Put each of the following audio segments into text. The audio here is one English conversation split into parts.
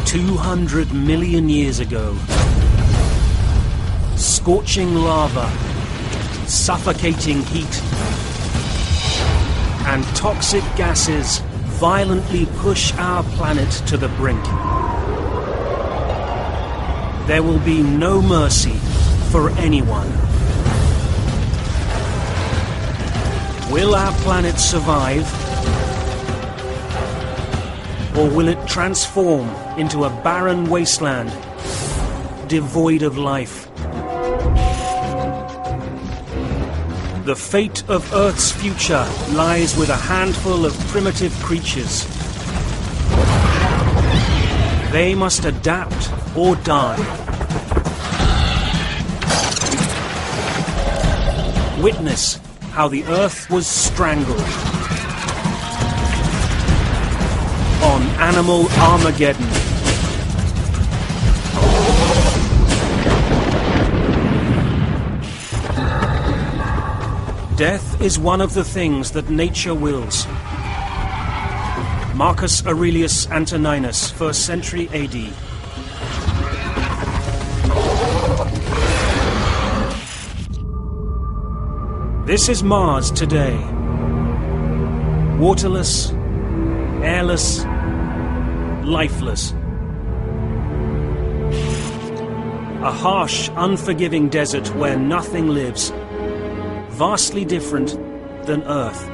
200 million years ago. Scorching lava, suffocating heat, and toxic gases violently push our planet to the brink. There will be no mercy for anyone. Will our planet survive? Or will it transform into a barren wasteland, devoid of life? The fate of Earth's future lies with a handful of primitive creatures. They must adapt or die. Witness how the Earth was strangled. On Animal Armageddon. Death is one of the things that nature wills. Marcus Aurelius Antoninus, 1st century AD. This is Mars today. Waterless, airless, lifeless. A harsh, unforgiving desert where nothing lives. Vastly different than Earth.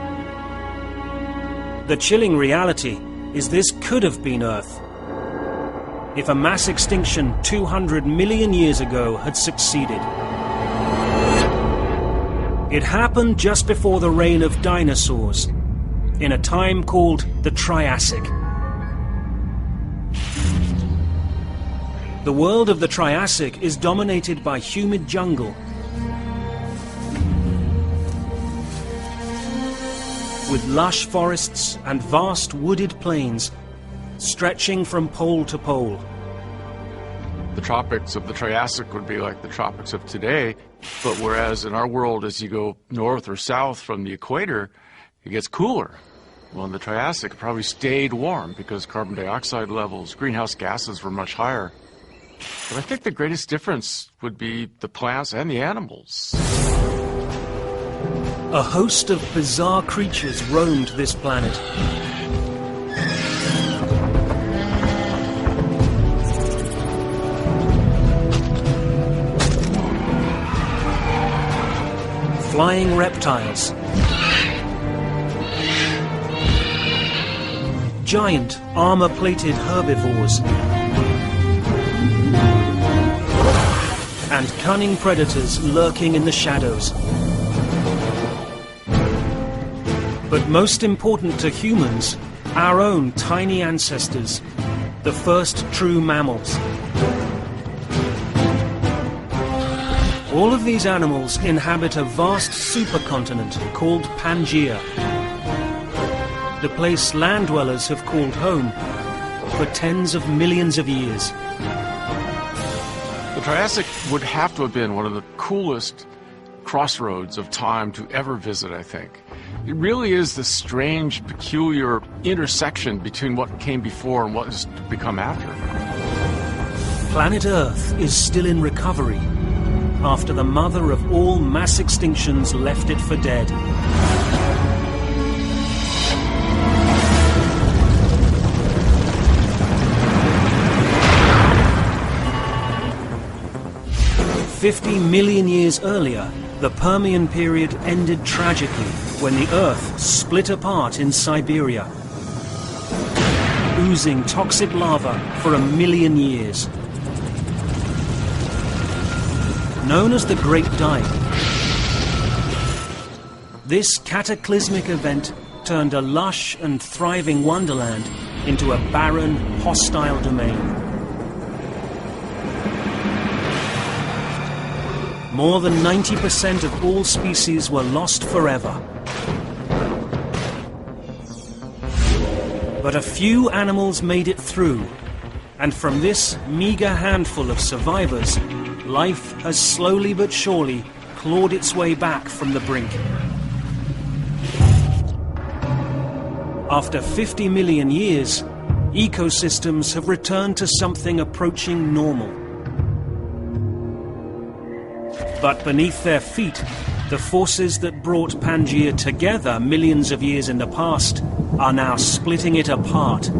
The chilling reality is this could have been Earth if a mass extinction 200 million years ago had succeeded. It happened just before the reign of dinosaurs, in a time called the Triassic. The world of the Triassic is dominated by humid jungle, with lush forests and vast wooded plains stretching from pole to pole. The tropics of the Triassic would be like the tropics of today, but whereas in our world, as you go north or south from the equator, it gets cooler. Well, in the Triassic, it probably stayed warm because carbon dioxide levels, greenhouse gases were much higher. But I think the greatest difference would be the plants and the animals. A host of bizarre creatures roamed this planet. Flying reptiles, giant armor-plated herbivores, and cunning predators lurking in the shadows. But most important to humans, our own tiny ancestors, the first true mammals. All of these animals inhabit a vast supercontinent called Pangaea, the place land dwellers have called home for tens of millions of years. The Triassic would have to have been one of the coolest crossroads of time to ever visit, I think. It really is this strange, peculiar intersection between what came before and what has become after. Planet Earth is still in recovery after the mother of all mass extinctions left it for dead. "50 million years earlier, the Permian period ended tragically when the Earth split apart in Siberia, oozing toxic lava for 1 million years. Known as the Great Dyke, this cataclysmic event turned a lush and thriving wonderland into a barren, hostile domain. More than 90% of all species were lost forever. But a few animals made it through, and from this meager handful of survivors, life has slowly but surely clawed its way back from the brink. After 50 million years, ecosystems have returned to something approaching normal. But beneath their feet, the forces that brought Pangaea together millions of years in the past are now splitting it apart.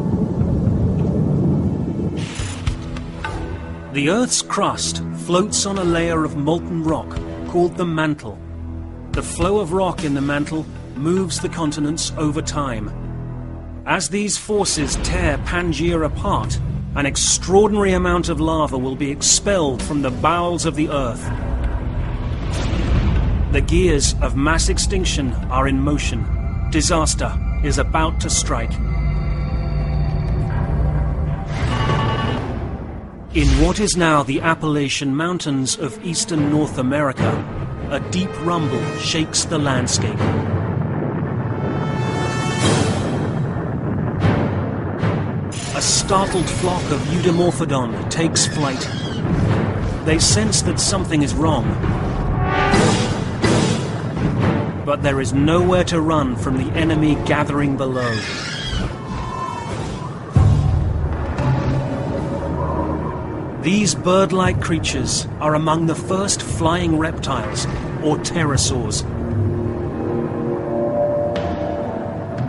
The Earth's crust floats on a layer of molten rock called the mantle. The flow of rock in the mantle moves the continents over time. As these forces tear Pangaea apart, an extraordinary amount of lava will be expelled from the bowels of the Earth. The gears of mass extinction are in motion. Disaster is about to strike. In what is now the Appalachian Mountains of eastern North America, a deep rumble shakes the landscape. A startled flock of Eudimorphodon takes flight. They sense that something is wrong. But there is nowhere to run from the enemy gathering below. These bird-like creatures are among the first flying reptiles, or pterosaurs.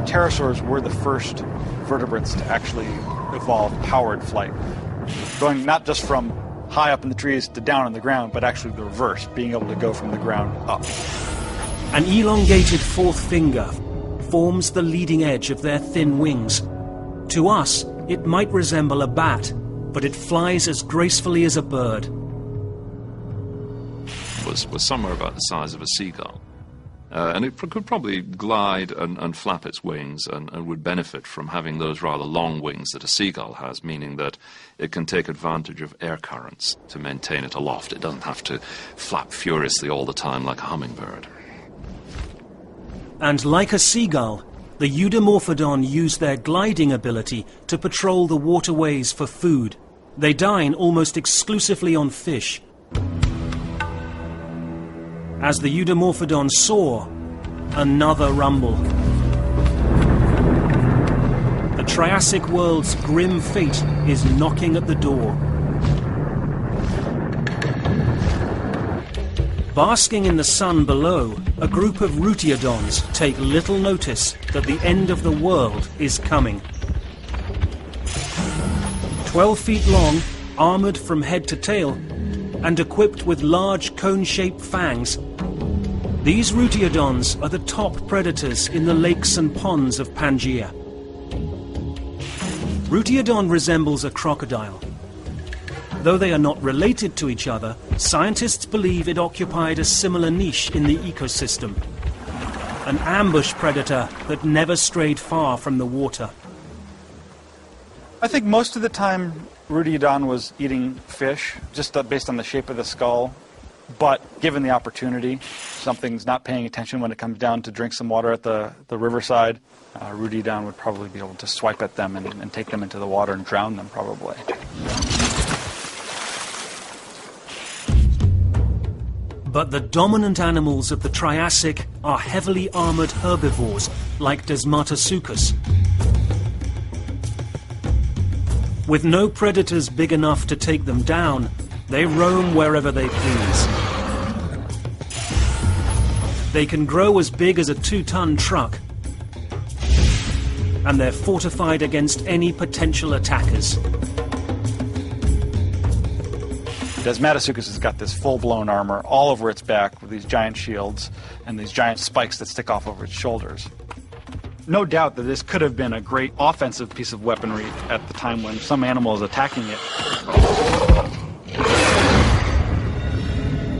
Pterosaurs were the first vertebrates to actually evolve powered flight. Going not just from high up in the trees to down on the ground, but actually the reverse, being able to go from the ground up. An elongated fourth finger forms the leading edge of their thin wings. To us, it might resemble a bat, but it flies as gracefully as a bird. Was somewhere about the size of a seagull. And it could probably glide and flap its wings and would benefit from having those rather long wings that a seagull has, meaning that it can take advantage of air currents to maintain it aloft. It doesn't have to flap furiously all the time like a hummingbird. And like a seagull, the Eudimorphodon use their gliding ability to patrol the waterways for food. They dine almost exclusively on fish. As the Eudimorphodon soar, another rumble. The Triassic world's grim fate is knocking at the door. Basking in the sun below, a group of Rutiodons take little notice that the end of the world is coming. 12 feet long, armored from head to tail, and equipped with large cone-shaped fangs, these Rutiodons are the top predators in the lakes and ponds of Pangaea. Rutiodon resembles a crocodile. Though they are not related to each other, scientists believe it occupied a similar niche in the ecosystem. An ambush predator that never strayed far from the water. I think most of the time Rutiodon was eating fish, just based on the shape of the skull. But given the opportunity, something's not paying attention when it comes down to drink some water at the riverside, Rutiodon would probably be able to swipe at them and take them into the water and drown them, probably. But the dominant animals of the Triassic are heavily armored herbivores like Desmatasuchus. With no predators big enough to take them down, they roam wherever they please. They can grow as big as a 2-ton truck, and they're fortified against any potential attackers. Desmatasuchus has got this full-blown armor all over its back with these giant shields and these giant spikes that stick off over its shoulders. No doubt that this could have been a great offensive piece of weaponry at the time when some animal is attacking it.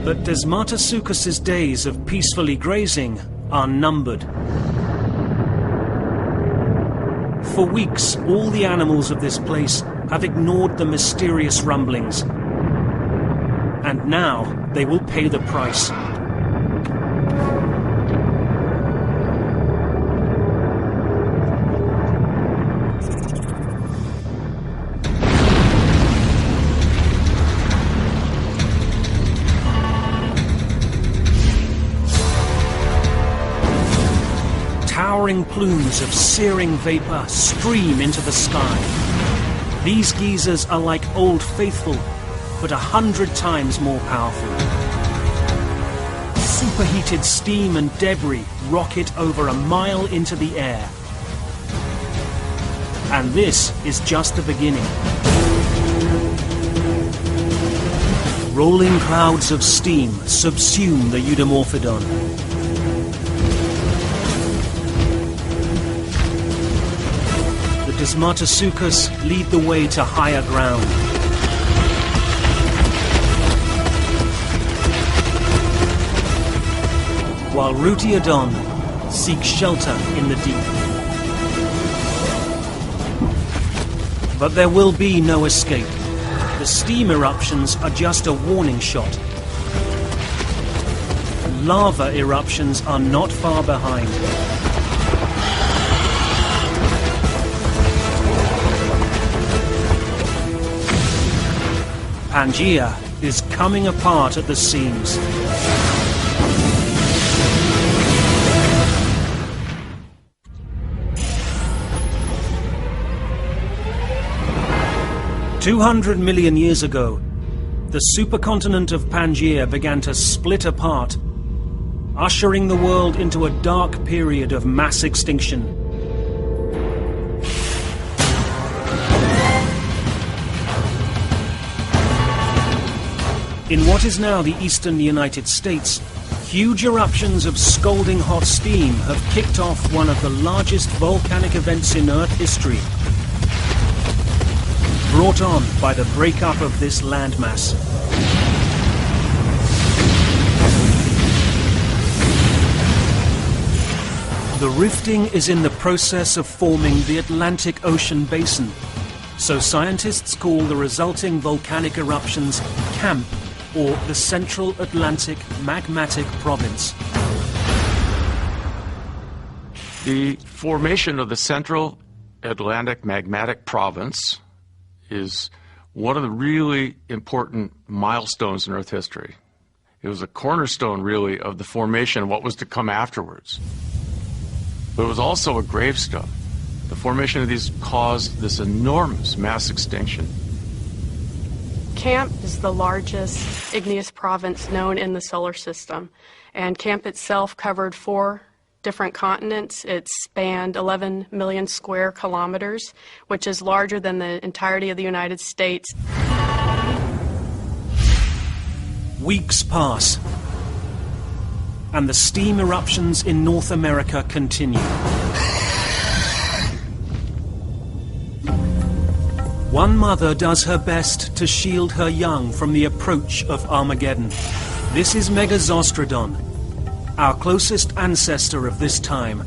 But Desmatasuchus's days of peacefully grazing are numbered. For weeks, all the animals of this place have ignored the mysterious rumblings. And now they will pay the price. Towering plumes of searing vapor stream into the sky. These geysers are like Old Faithful, but 100 times more powerful. Superheated steam and debris rocket over a mile into the air. And this is just the beginning. Rolling clouds of steam subsume the Eudimorphodon. The Desmatasuchus lead the way to higher ground. While Rutiodon seeks shelter in the deep. But there will be no escape. The steam eruptions are just a warning shot. Lava eruptions are not far behind. Pangaea is coming apart at the seams. "200 million years ago, the supercontinent of Pangaea began to split apart, ushering the world into a dark period of mass extinction. In what is now the eastern United States, huge eruptions of scalding hot steam have kicked off one of the largest volcanic events in Earth history, brought on by the breakup of this landmass. The rifting is in the process of forming the Atlantic Ocean basin, so scientists call the resulting volcanic eruptions CAMP, or the Central Atlantic Magmatic Province. The formation of the Central Atlantic Magmatic Province is one of the really important milestones in Earth history. It was a cornerstone, really, of the formation of what was to come afterwards. But it was also a gravestone. The formation of these caused this enormous mass extinction. CAMP is the largest igneous province known in the solar system, and CAMP itself covered 4 different continents. It spanned 11 million square kilometers, which is larger than the entirety of the United States. Weeks pass, and the steam eruptions in North America continue. One mother does her best to shield her young from the approach of Armageddon. This is Megazostrodon, our closest ancestor of this time.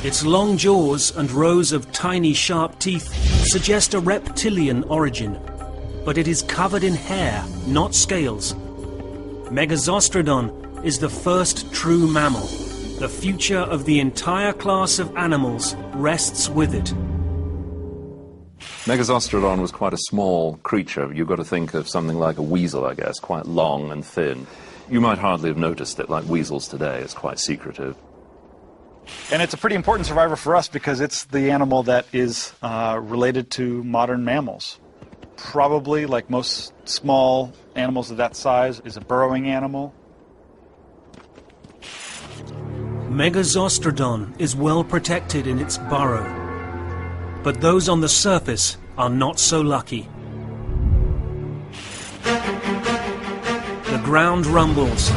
Its long jaws and rows of tiny sharp teeth suggest a reptilian origin, but it is covered in hair, not scales. Megazostrodon is the first true mammal. The future of the entire class of animals rests with it. Megazostrodon was quite a small creature. You've got to think of something like a weasel, I guess, quite long and thin. You might hardly have noticed it, like weasels today. It's quite secretive. And it's a pretty important survivor for us because it's the animal that is related to modern mammals. Probably, like most small animals of that size, is a burrowing animal. Megazostrodon is well protected in its burrow, but those on the surface are not so lucky. The ground rumbles.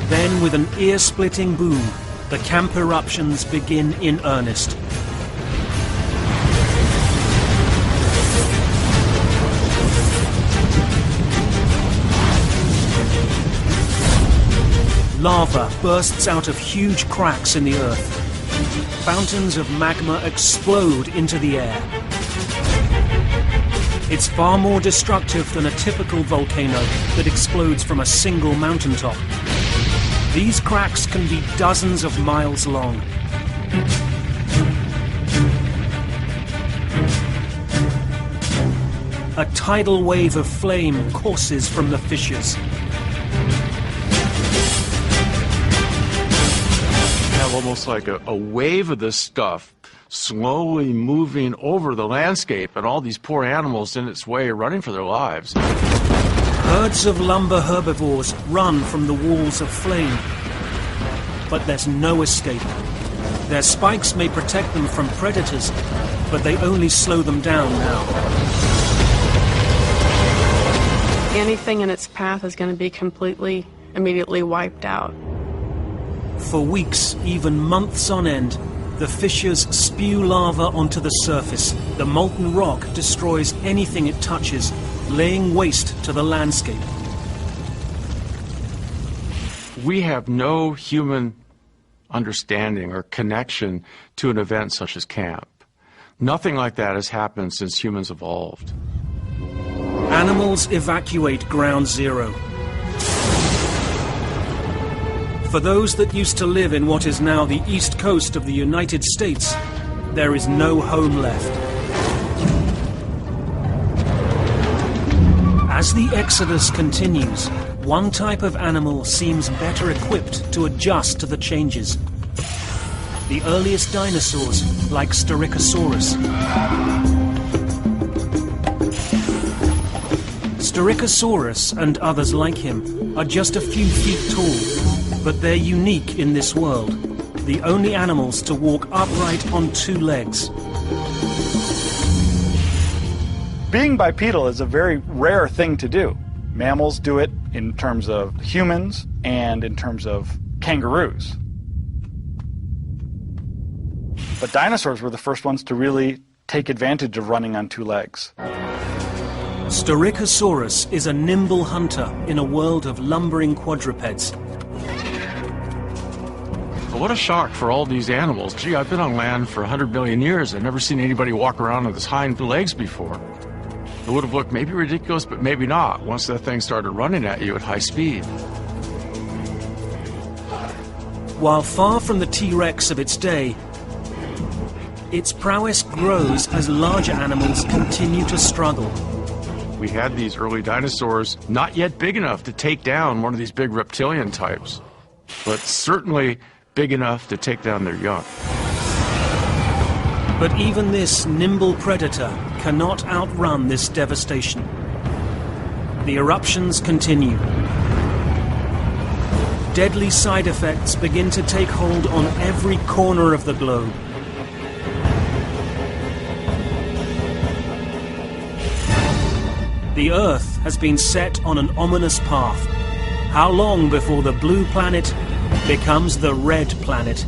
Then, with an ear-splitting boom, the camp eruptions begin in earnest. Lava bursts out of huge cracks in the earth. Fountains of magma explode into the air. It's far more destructive than a typical volcano that explodes from a single mountaintop. These cracks can be dozens of miles long. A tidal wave of flame courses from the fissures. Yeah, well, almost like a wave of this stuff slowly moving over the landscape, and all these poor animals in its way are running for their lives. Herds of lumber herbivores run from the walls of flame. But there's no escape. Their spikes may protect them from predators, but they only slow them down now. Anything in its path is going to be completely, immediately wiped out. For weeks, even months on end, the fissures spew lava onto the surface. The molten rock destroys anything it touches, laying waste to the landscape. We have no human understanding or connection to an event such as camp. Nothing like that has happened since humans evolved. Animals evacuate ground zero. For those that used to live in what is now the east coast of the United States, there is no home left. As the exodus continues, one type of animal seems better equipped to adjust to the changes. The earliest dinosaurs, like Styracosaurus. Styracosaurus and others like him are just a few feet tall, but they're unique in this world, the only animals to walk upright on two legs. Being bipedal is a very rare thing to do. Mammals do it in terms of humans and in terms of kangaroos. But dinosaurs were the first ones to really take advantage of running on two legs. Styracosaurus is a nimble hunter in a world of lumbering quadrupeds. What a shock for all these animals. Gee, I've been on land for 100 million years. I've never seen anybody walk around with his hind legs before. It would have looked maybe ridiculous, but maybe not, once that thing started running at you at high speed. While far from the T-Rex of its day, its prowess grows as larger animals continue to struggle. We had these early dinosaurs not yet big enough to take down one of these big reptilian types, but certainly big enough to take down their young. But even this nimble predator cannot outrun this devastation. The eruptions continue. Deadly side effects begin to take hold on every corner of the globe. The Earth has been set on an ominous path. How long before the blue planet becomes the red planet?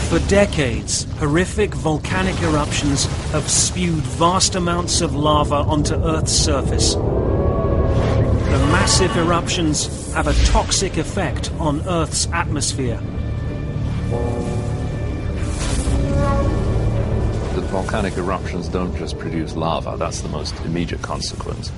For decades, horrific volcanic eruptions have spewed vast amounts of lava onto Earth's surface. The massive eruptions have a toxic effect on Earth's atmosphere. The volcanic eruptions don't just produce lava, that's the most immediate consequence.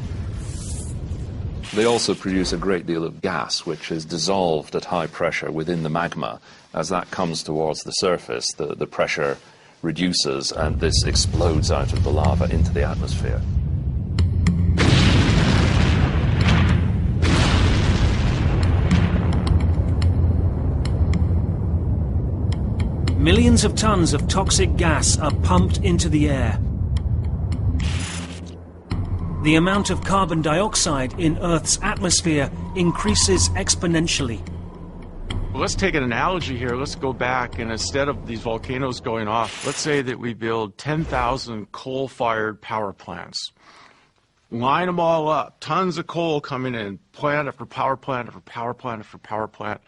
They also produce a great deal of gas, which is dissolved at high pressure within the magma. As that comes towards the surface, the pressure reduces and this explodes out of the lava into the atmosphere. Millions of tons of toxic gas are pumped into the air. The amount of carbon dioxide in Earth's atmosphere increases exponentially. Let's take an analogy here. Let's go back, and instead of these volcanoes going off, let's say that we build 10,000 coal-fired power plants. Line them all up, tons of coal coming in, plant after power plant after power plant after power plant,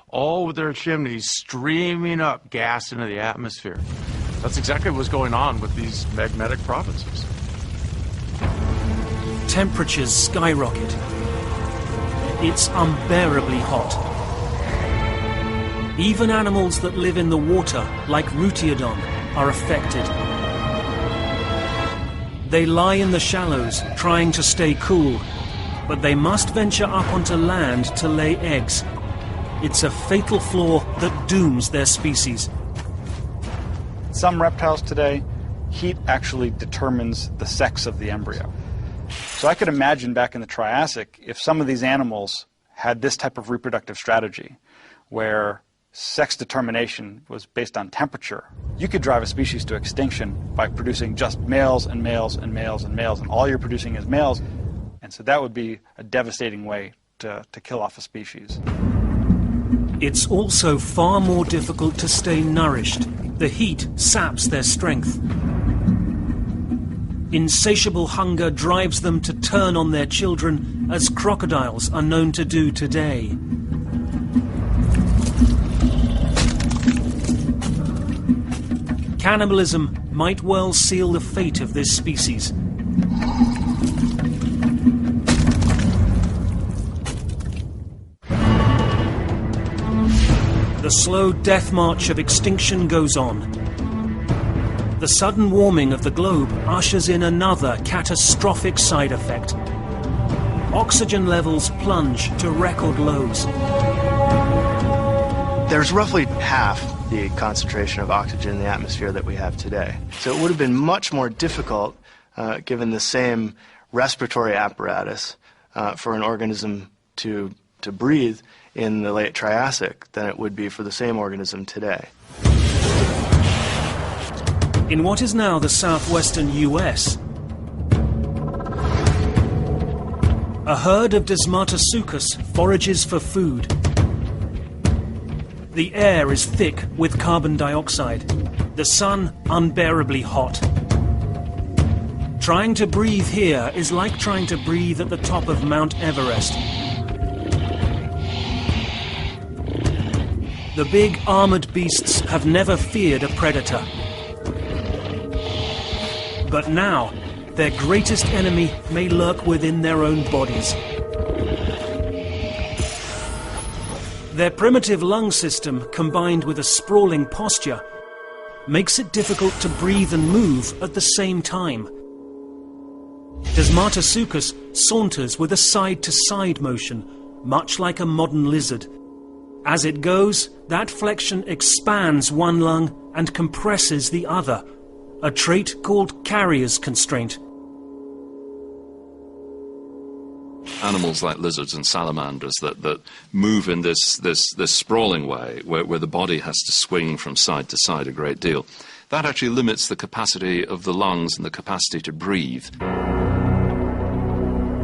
all with their chimneys streaming up gas into the atmosphere. That's exactly what's going on with these magmatic provinces. Temperatures skyrocket. It's unbearably hot. Even animals that live in the water, like Rutiodon, are affected. They lie in the shallows, trying to stay cool, but they must venture up onto land to lay eggs. It's a fatal flaw that dooms their species. Some reptiles today, heat actually determines the sex of the embryo. So I could imagine back in the Triassic if some of these animals had this type of reproductive strategy where sex determination was based on temperature. You could drive a species to extinction by producing just males and males and males and males, and all you're producing is males. And so that would be a devastating way to kill off a species. It's also far more difficult to stay nourished. The heat saps their strength. Insatiable hunger drives them to turn on their children, as crocodiles are known to do today. Cannibalism might well seal the fate of this species. The slow death march of extinction goes on. The sudden warming of the globe ushers in another catastrophic side effect. Oxygen levels plunge to record lows. There's roughly half the concentration of oxygen in the atmosphere that we have today. So it would have been much more difficult, given the same respiratory apparatus, for an organism to breathe in the late Triassic than it would be for the same organism today. In what is now the southwestern US, a herd of Desmatasuchus forages for food. The air is thick with carbon dioxide, the sun unbearably hot. Trying to breathe here is like trying to breathe at the top of Mount Everest. The big armored beasts have never feared a predator. But now, their greatest enemy may lurk within their own bodies. Their primitive lung system, combined with a sprawling posture, makes it difficult to breathe and move at the same time. Desmatasuchus saunters with a side-to-side motion, much like a modern lizard. As it goes, that flexion expands one lung and compresses the other, a trait called carrier's constraint. Animals like lizards and salamanders that move in this sprawling way, where the body has to swing from side to side a great deal, that actually limits the capacity of the lungs and the capacity to breathe.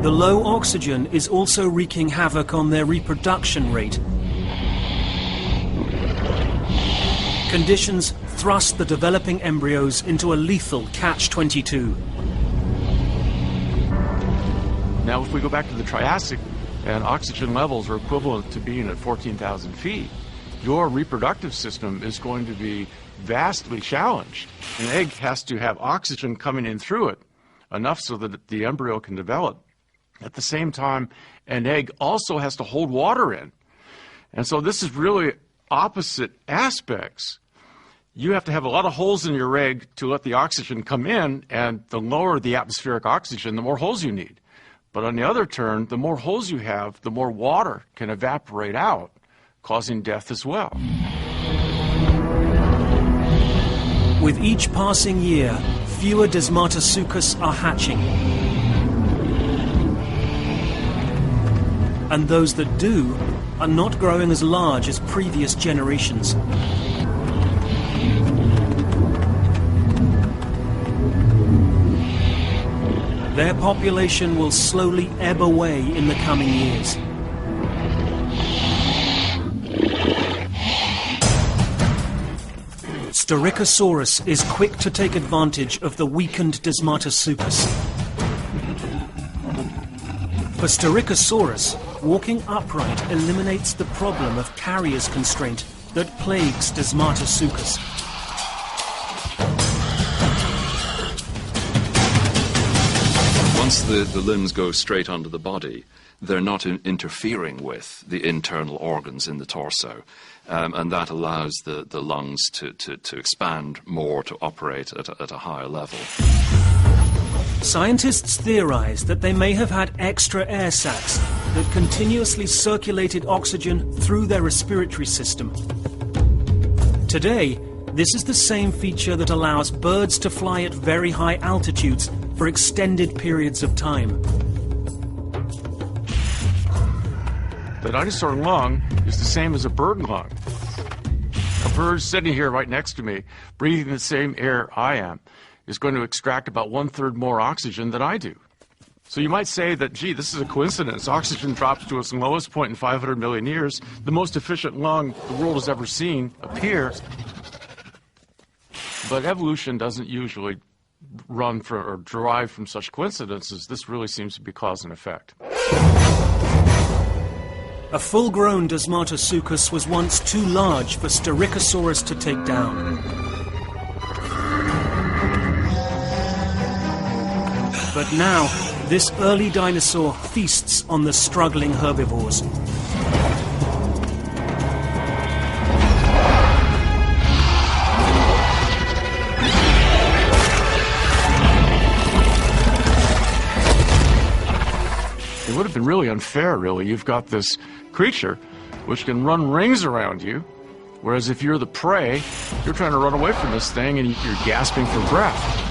The low oxygen is also wreaking havoc on their reproduction rate. Conditions thrust the developing embryos into a lethal catch-22. Now, if we go back to the Triassic, and oxygen levels are equivalent to being at 14,000 feet, your reproductive system is going to be vastly challenged. An egg has to have oxygen coming in through it, enough so that the embryo can develop. At the same time, an egg also has to hold water in. And so this is really opposite aspects. You have to have a lot of holes in your egg to let the oxygen come in, and the lower the atmospheric oxygen, the more holes you need. But on the other turn, the more holes you have, the more water can evaporate out, causing death as well. With each passing year, fewer Desmatasuchus are hatching. And those that do are not growing as large as previous generations. Their population will slowly ebb away in the coming years. Styracosaurus is quick to take advantage of the weakened Desmatasuchus. For Styracosaurus, walking upright eliminates the problem of carrier's constraint that plagues Desmatasuchus. Once the limbs go straight under the body, they're not interfering with the internal organs in the torso, and that allows the lungs to expand more, to operate at a higher level. Scientists theorize that they may have had extra air sacs that continuously circulated oxygen through their respiratory system. Today, this is the same feature that allows birds to fly at very high altitudes for extended periods of time. The dinosaur lung is the same as a bird lung. A bird sitting here right next to me, breathing the same air I am, is going to extract about 1/3 more oxygen than I do. So you might say that, gee, this is a coincidence. Oxygen drops to its lowest point in 500 million years. The most efficient lung the world has ever seen appears. But evolution doesn't usually run from or derive from such coincidences. This really seems to be cause and effect. A full-grown Desmatosuchus was once too large for Styracosaurus to take down. But now, this early dinosaur feasts on the struggling herbivores. It would have been really unfair, really. You've got this creature which can run rings around you, whereas if you're the prey, you're trying to run away from this thing and you're gasping for breath.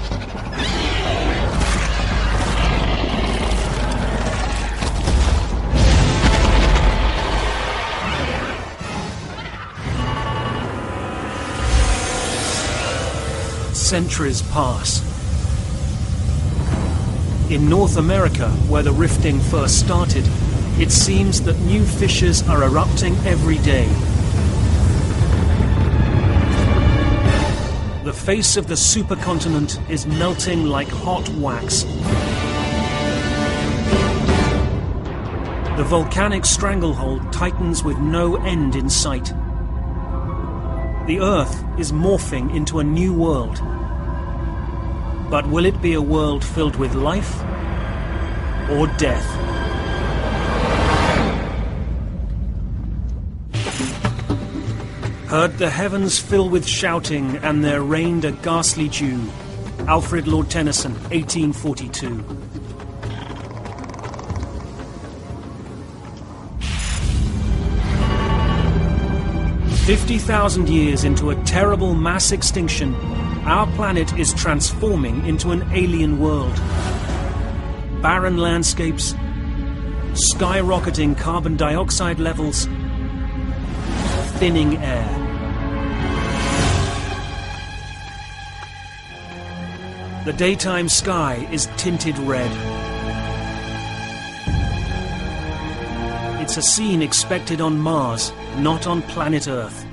Centuries pass. In North America, where the rifting first started, it seems that new fissures are erupting every day. The face of the supercontinent is melting like hot wax. The volcanic stranglehold tightens with no end in sight. The Earth is morphing into a new world. But will it be a world filled with life or death? Heard the heavens fill with shouting, and there rained a ghastly dew. Alfred Lord Tennyson, 1842. "50,000 years into a terrible mass extinction, our planet is transforming into an alien world. Barren landscapes, skyrocketing carbon dioxide levels, thinning air. The daytime sky is tinted red. It's a scene expected on Mars, not on planet Earth.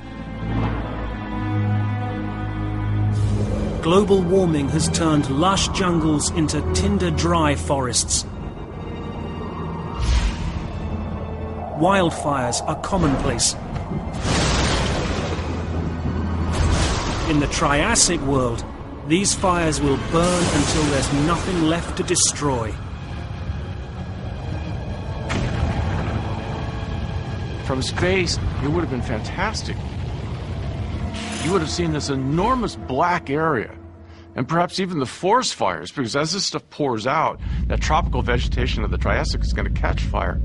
Global warming has turned lush jungles into tinder-dry forests. Wildfires are commonplace. In the Triassic world, these fires will burn until there's nothing left to destroy. From space, it would have been fantastic. You would have seen this enormous black area, and perhaps even the forest fires, because as this stuff pours out, that tropical vegetation of the Triassic is going to catch fire.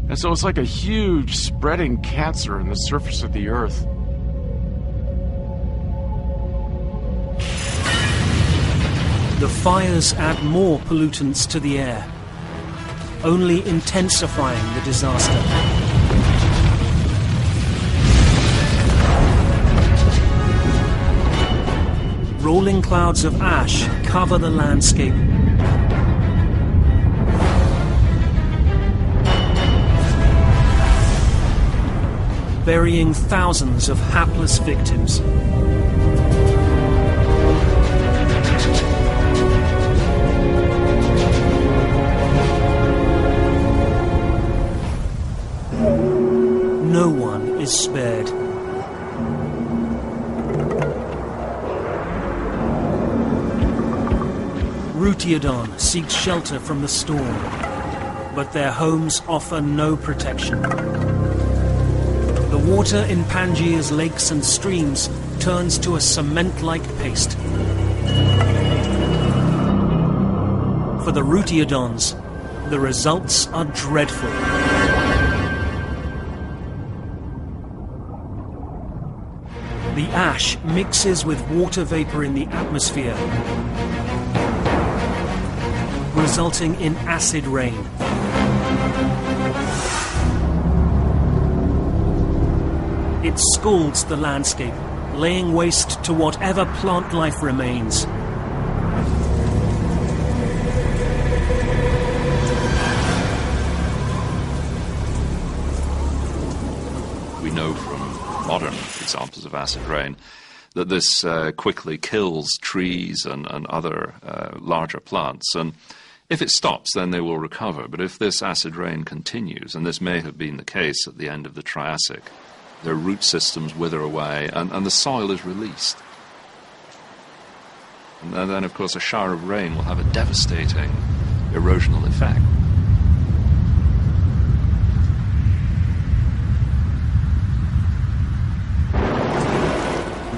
And so it's like a huge spreading cancer in the surface of the Earth. The fires add more pollutants to the air, only intensifying the disaster. Rolling clouds of ash cover the landscape. Burying thousands of hapless victims. No one is spared. Rutiodon seeks shelter from the storm, but their homes offer no protection. The water in Pangaea's lakes and streams turns to a cement-like paste. For the Rutiodons, the results are dreadful. The ash mixes with water vapor in the atmosphere, resulting in acid rain. It scalds the landscape, laying waste to whatever plant life remains. We know from modern examples of acid rain that this quickly kills trees and other larger plants. And if it stops, then they will recover. But if this acid rain continues, and this may have been the case at the end of the Triassic, their root systems wither away and the soil is released. And then, of course, a shower of rain will have a devastating erosional effect.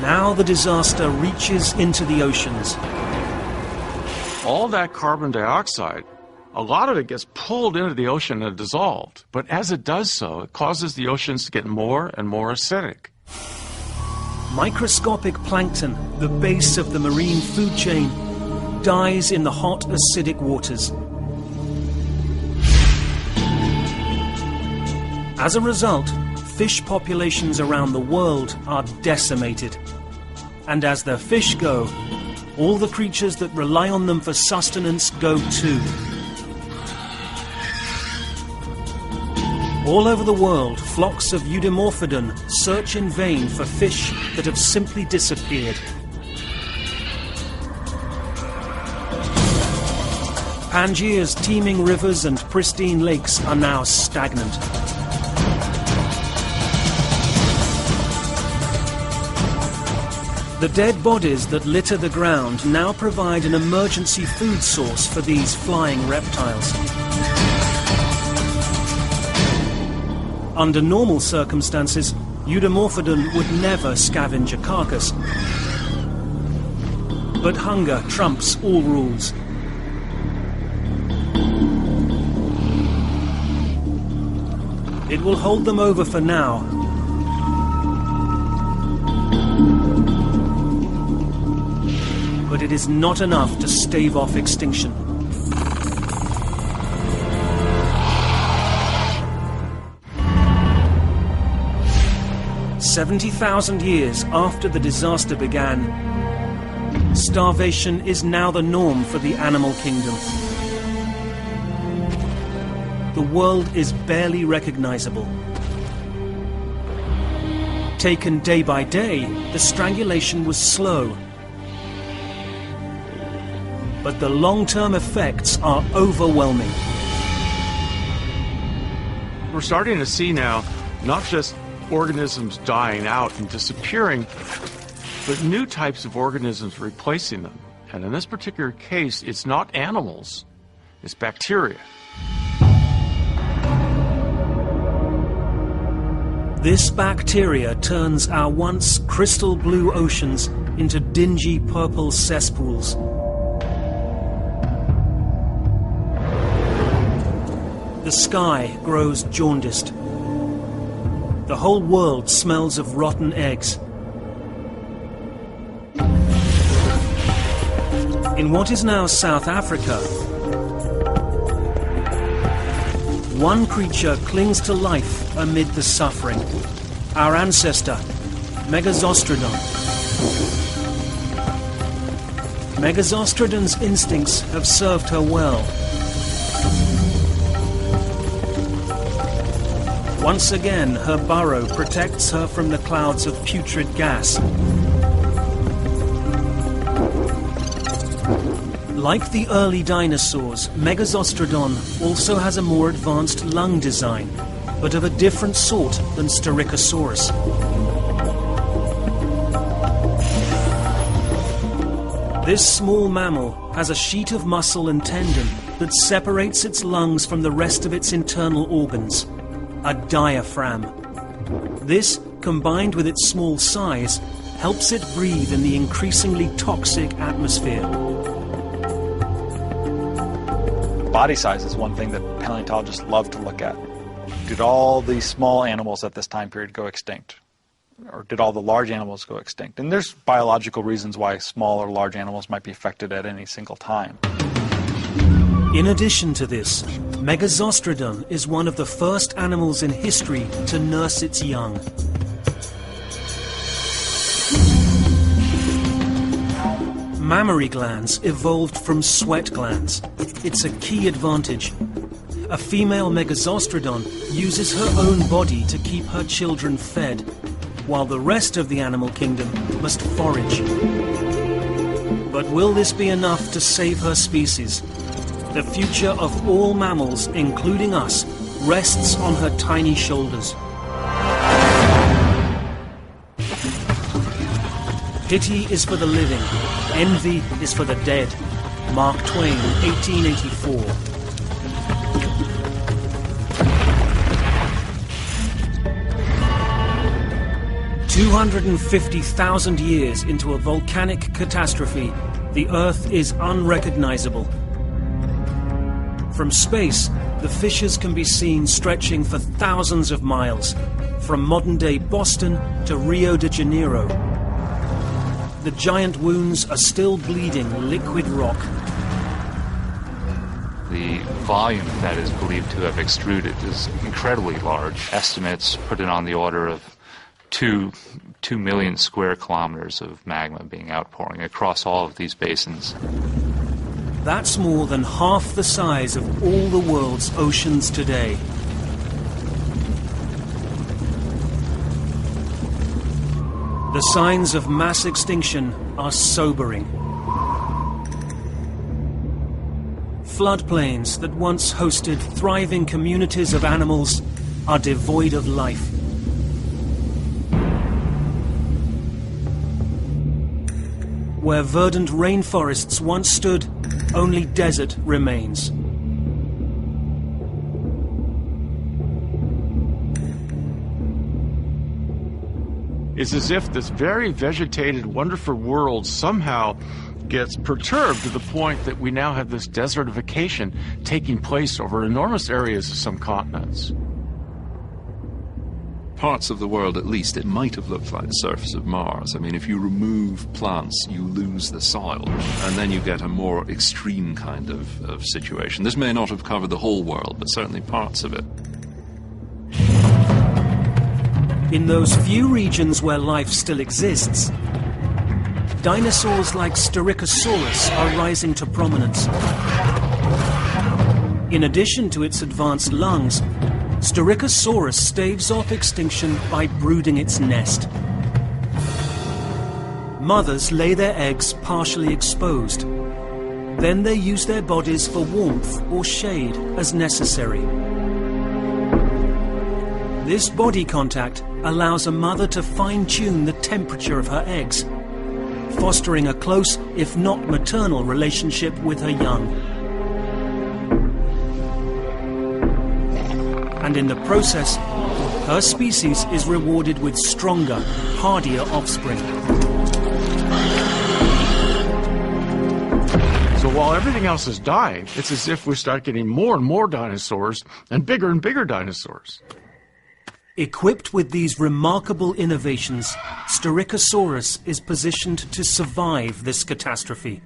Now the disaster reaches into the oceans. All that carbon dioxide, a lot of it gets pulled into the ocean and dissolved. But as it does so, it causes the oceans to get more and more acidic. Microscopic plankton, the base of the marine food chain, dies in the hot acidic waters. As a result, fish populations around the world are decimated. And as the fish go, all the creatures that rely on them for sustenance go too. All over the world, flocks of Eudimorphodon search in vain for fish that have simply disappeared. Pangaea's teeming rivers and pristine lakes are now stagnant. The dead bodies that litter the ground now provide an emergency food source for these flying reptiles. Under normal circumstances, Eudimorphodon would never scavenge a carcass. But hunger trumps all rules. It will hold them over for now. But it is not enough to stave off extinction. "70,000 years after the disaster began, starvation is now the norm for the animal kingdom. The world is barely recognizable. Taken day by day, the strangulation was slow. But the long-term effects are overwhelming. We're starting to see now not just organisms dying out and disappearing, but new types of organisms replacing them. And in this particular case, it's not animals, it's bacteria. This bacteria turns our once crystal blue oceans into dingy purple cesspools. The sky grows jaundiced. The whole world smells of rotten eggs. In what is now South Africa, one creature clings to life amid the suffering. Our ancestor, Megazostrodon. Megazostrodon's instincts have served her well. Once again, her burrow protects her from the clouds of putrid gas. Like the early dinosaurs, Megazostrodon also has a more advanced lung design, but of a different sort than Styracosaurus. This small mammal has a sheet of muscle and tendon that separates its lungs from the rest of its internal organs. A diaphragm. This, combined with its small size, helps it breathe in the increasingly toxic atmosphere. Body size is one thing that paleontologists love to look at. Did all these small animals at this time period go extinct? Or did all the large animals go extinct? And there's biological reasons why small or large animals might be affected at any single time. In addition to this, Megazostrodon is one of the first animals in history to nurse its young. Mammary glands evolved from sweat glands. It's a key advantage. A female Megazostrodon uses her own body to keep her children fed, while the rest of the animal kingdom must forage. But will this be enough to save her species? The future of all mammals, including us, rests on her tiny shoulders. Pity is for the living, envy is for the dead. Mark Twain, 1884. "250,000 years into a volcanic catastrophe, the Earth is unrecognizable. From space, the fissures can be seen stretching for thousands of miles, from modern-day Boston to Rio de Janeiro. The giant wounds are still bleeding liquid rock. The volume that is believed to have extruded is incredibly large. Estimates put it on the order of 2 million square kilometers of magma being outpouring across all of these basins. That's more than half the size of all the world's oceans today. The signs of mass extinction are sobering. Floodplains that once hosted thriving communities of animals are devoid of life. Where verdant rainforests once stood, only desert remains. It's as if this very vegetated, wonderful world somehow gets perturbed to the point that we now have this desertification taking place over enormous areas of some continents. Parts of the world, at least, it might have looked like the surface of Mars. I mean, if you remove plants, you lose the soil, and then you get a more extreme kind of situation. This may not have covered the whole world, but certainly parts of it. In those few regions where life still exists, dinosaurs like Styracosaurus are rising to prominence. In addition to its advanced lungs, Styracosaurus staves off extinction by brooding its nest. Mothers lay their eggs partially exposed. Then they use their bodies for warmth or shade as necessary. This body contact allows a mother to fine-tune the temperature of her eggs, fostering a close, if not maternal, relationship with her young. And in the process, her species is rewarded with stronger, hardier offspring. So while everything else is dying, it's as if we start getting more and more dinosaurs and bigger dinosaurs. Equipped with these remarkable innovations, Styracosaurus is positioned to survive this catastrophe.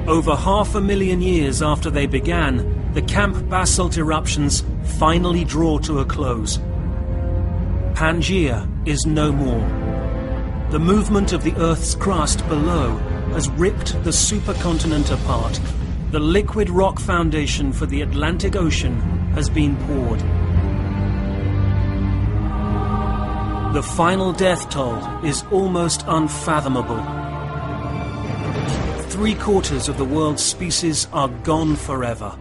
Over 500,000 years after they began, the Camp basalt eruptions finally draw to a close. Pangaea is no more. The movement of the Earth's crust below has ripped the supercontinent apart. The liquid rock foundation for the Atlantic Ocean has been poured. The final death toll is almost unfathomable. 3/4 of the world's species are gone forever.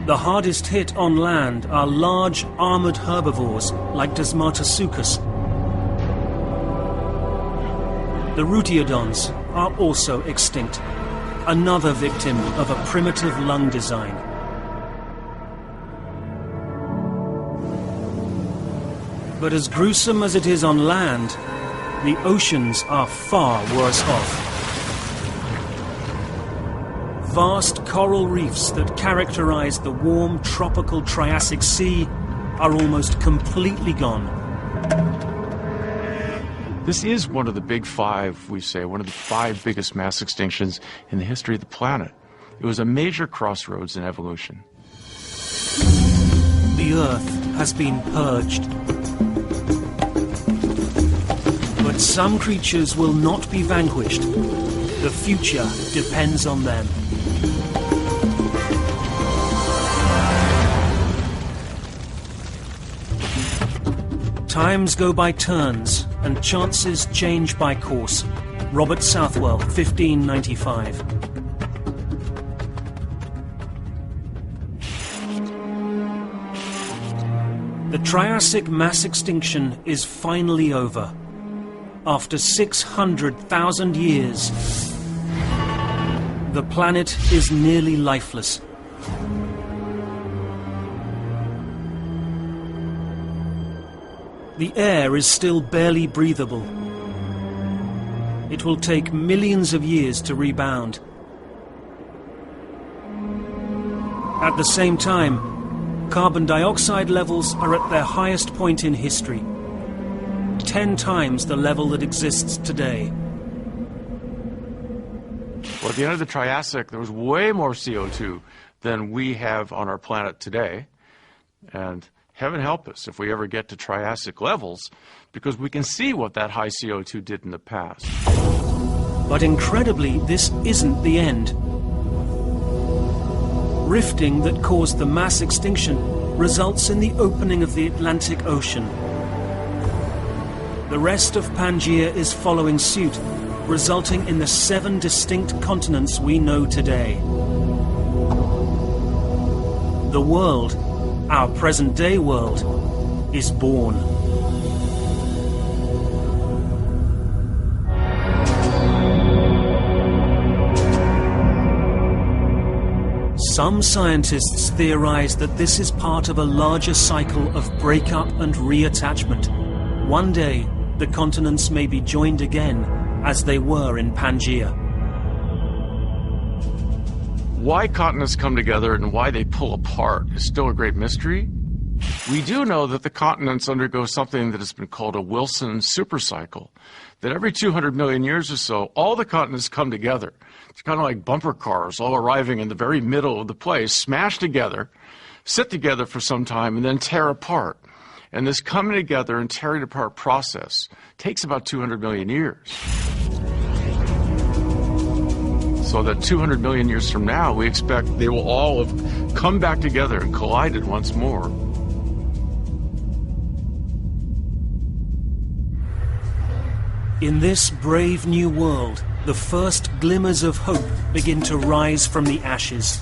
The hardest hit on land are large armored herbivores like Desmartosuchus. The Rutiodons are also extinct, another victim of a primitive lung design. But as gruesome as it is on land, the oceans are far worse off. Vast coral reefs that characterize the warm tropical Triassic Sea are almost completely gone. This is one of the big five, we say, one of the five biggest mass extinctions in the history of the planet. It was a major crossroads in evolution. The Earth has been purged. But some creatures will not be vanquished. The future depends on them. Times go by turns, and chances change by course. Robert Southwell, 1595. The Triassic mass extinction is finally over. After 600,000 years, the planet is nearly lifeless. The air is still barely breathable. It will take millions of years to rebound. At the same time, carbon dioxide levels are at their highest point in history, 10 times the level that exists today. Well, at the end of the Triassic, there was way more CO2 than we have on our planet today. And heaven help us if we ever get to Triassic levels, because we can see what that high CO2 did in the past. But incredibly, this isn't the end. Rifting that caused the mass extinction results in the opening of the Atlantic Ocean. The rest of Pangaea is following suit, resulting in the 7 distinct continents we know today. The world, our present-day world, is born. Some scientists theorize that this is part of a larger cycle of breakup and reattachment. One day, the continents may be joined again as they were in Pangaea. Why continents come together and why they pull apart is still a great mystery. We do know that the continents undergo something that has been called a Wilson supercycle, that every 200 million years or so, all the continents come together. It's kind of like bumper cars all arriving in the very middle of the place, smash together, sit together for some time, and then tear apart. And this coming together and tearing apart process takes about 200 million years. So that 200 million years from now, we expect they will all have come back together and collided once more. In this brave new world, the first glimmers of hope begin to rise from the ashes.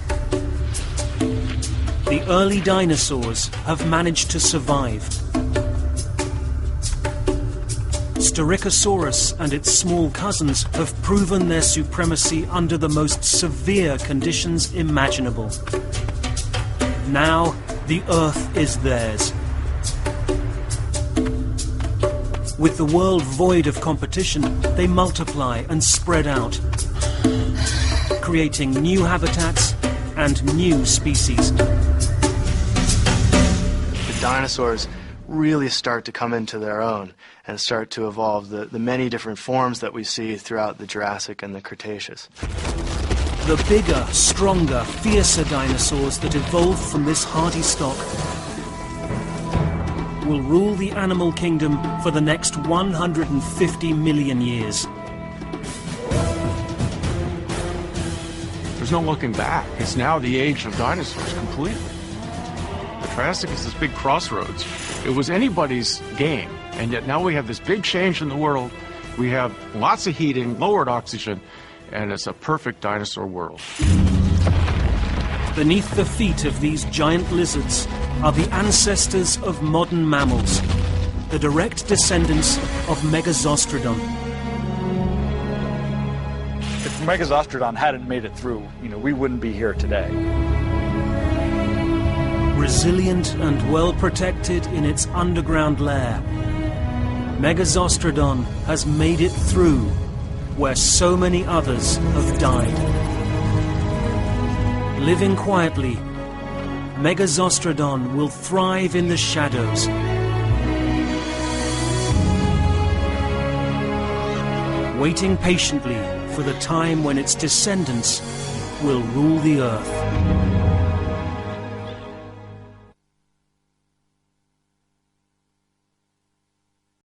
The early dinosaurs have managed to survive. Styracosaurus and its small cousins have proven their supremacy under the most severe conditions imaginable. Now, the Earth is theirs. With the world void of competition, they multiply and spread out, creating new habitats and new species. The dinosaurs really start to come into their own and start to evolve the many different forms that we see throughout the Jurassic and the Cretaceous. The bigger, stronger, fiercer dinosaurs that evolved from this hardy stock will rule the animal kingdom for the next 150 million years. There's no looking back. It's now the age of dinosaurs completely. The Triassic is this big crossroads. It was anybody's game, and yet now we have this big change in the world. We have lots of heating, lowered oxygen, and it's a perfect dinosaur world. Beneath the feet of these giant lizards are the ancestors of modern mammals, the direct descendants of Megazostrodon. If Megazostrodon hadn't made it through, we wouldn't be here today. Resilient and well protected in its underground lair, Megazostrodon has made it through where so many others have died. Living quietly, Megazostrodon will thrive in the shadows. waiting patiently for the time when its descendants will rule the earth.